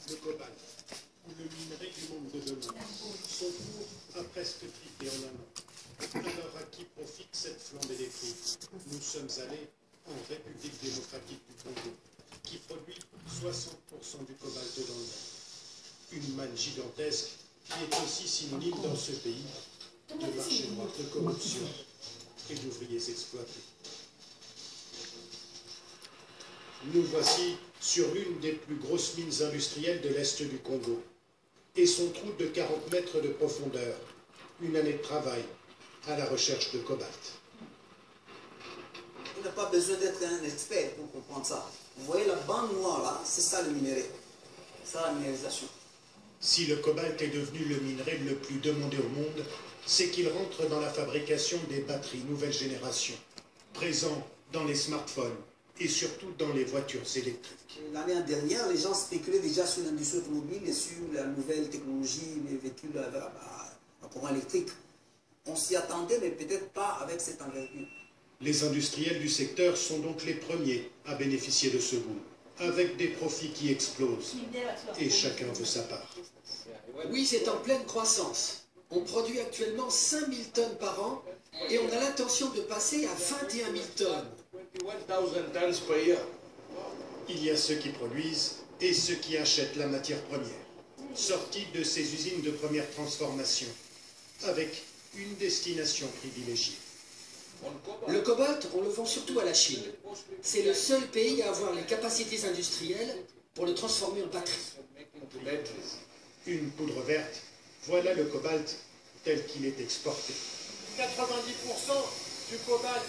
Le cobalt, ou le minerai du monde de demain, son cours a presque triplé en un an. Alors à qui profite cette flambée des prix? Nous sommes allés en République démocratique du Congo, qui produit 60% du cobalt dans le monde. Une manne gigantesque qui est aussi synonyme dans ce pays de marché noir, de corruption et d'ouvriers exploités. Nous voici sur l'une des plus grosses mines industrielles de l'Est du Congo et son trou de 40 mètres de profondeur. Une année de travail à la recherche de cobalt. Il n'a pas besoin d'être un expert pour comprendre ça. Vous voyez la bande noire là, c'est ça le minerai. C'est ça la minéralisation. Si le cobalt est devenu le minerai le plus demandé au monde, c'est qu'il rentre dans la fabrication des batteries nouvelle génération, présents dans les smartphones et surtout dans les voitures électriques. L'année dernière, les gens spéculaient déjà sur l'industrie automobile et sur la nouvelle technologie, les véhicules à courant électrique. On s'y attendait, mais peut-être pas avec cette envergure. Les industriels du secteur sont donc les premiers à bénéficier de ce boom, avec des profits qui explosent. Et chacun veut sa part. Oui, c'est en pleine croissance. On produit actuellement 5000 tonnes par an et on a l'intention de passer à 21 000 tonnes. Il y a ceux qui produisent et ceux qui achètent la matière première, sortie de ces usines de première transformation, avec une destination privilégiée. Le cobalt, on le vend surtout à la Chine. C'est le seul pays à avoir les capacités industrielles pour le transformer en batterie. Une poudre verte, voilà le cobalt tel qu'il est exporté. 90% du cobalt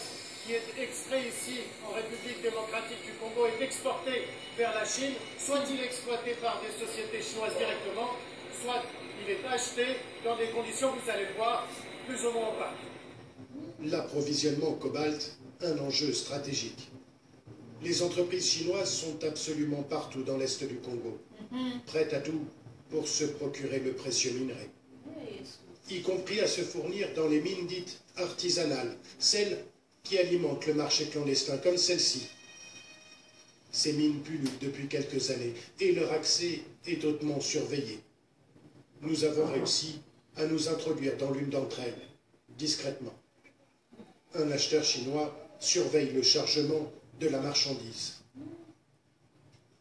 qui est extrait ici en République démocratique du Congo est exporté vers la Chine, soit il est exploité par des sociétés chinoises directement, soit il est acheté dans des conditions, vous allez voir, plus ou moins opaques. L'approvisionnement au cobalt, un enjeu stratégique. Les entreprises chinoises sont absolument partout dans l'est du Congo, prêtes à tout pour se procurer le précieux minerai, y compris à se fournir dans les mines dites artisanales, celles qui alimentent le marché clandestin, comme celle-ci. Ces mines pullulent depuis quelques années et leur accès est hautement surveillé. Nous avons réussi à nous introduire dans l'une d'entre elles, discrètement. Un acheteur chinois surveille le chargement de la marchandise.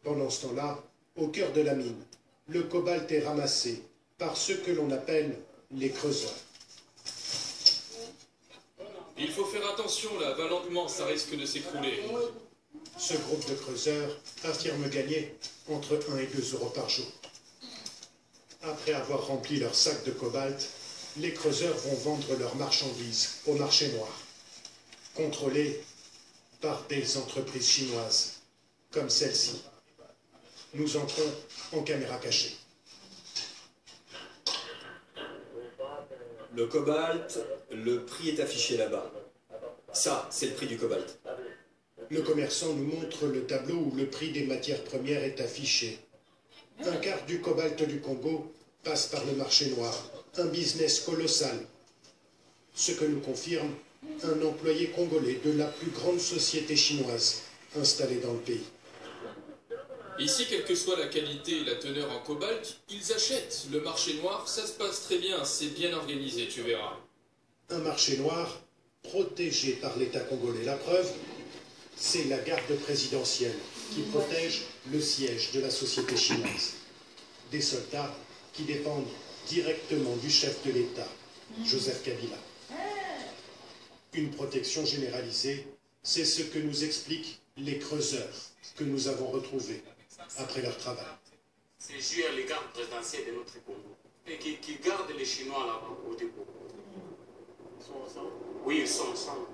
Pendant ce temps-là, au cœur de la mine, le cobalt est ramassé par ceux que l'on appelle les creuseurs. Il faut faire attention là, va lentement, ça risque de s'écrouler. Ce groupe de creuseurs affirme gagner entre 1 et 2 euros par jour. Après avoir rempli leur sac de cobalt, les creuseurs vont vendre leurs marchandises au marché noir, contrôlées par des entreprises chinoises, comme celle-ci. Nous entrons en caméra cachée. Le cobalt, le prix est affiché là-bas. Ça, c'est le prix du cobalt. Le commerçant nous montre le tableau où le prix des matières premières est affiché. Un quart du cobalt du Congo passe par le marché noir. Un business colossal. Ce que nous confirme un employé congolais de la plus grande société chinoise installée dans le pays. Ici, quelle que soit la qualité et la teneur en cobalt, ils achètent. Le marché noir, ça se passe très bien, c'est bien organisé, tu verras. Un marché noir protégé par l'État congolais. La preuve, c'est la garde présidentielle qui protège le siège de la société chinoise. Des soldats qui dépendent directement du chef de l'État, Joseph Kabila. Une protection généralisée, c'est ce que nous expliquent les creuseurs que nous avons retrouvés après leur travail. C'est jouer les gardes présidentiels de notre Congo et qui gardent les Chinois là-bas au dépôt. Ils sont ensemble? Oui, ils sont ensemble.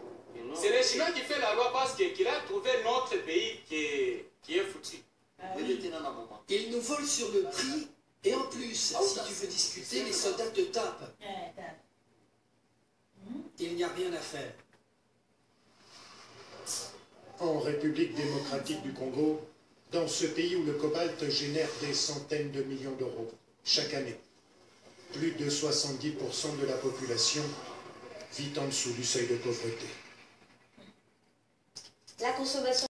C'est les Chinois qui font la loi parce qu'il a trouvé notre pays qui est foutu. Ils nous volent sur le prix et en plus, si tu veux discuter, les soldats te tapent. Il n'y a rien à faire. En République démocratique du Congo, dans ce pays où le cobalt génère des centaines de millions d'euros chaque année, plus de 70% de la population vit en dessous du seuil de pauvreté. La consommation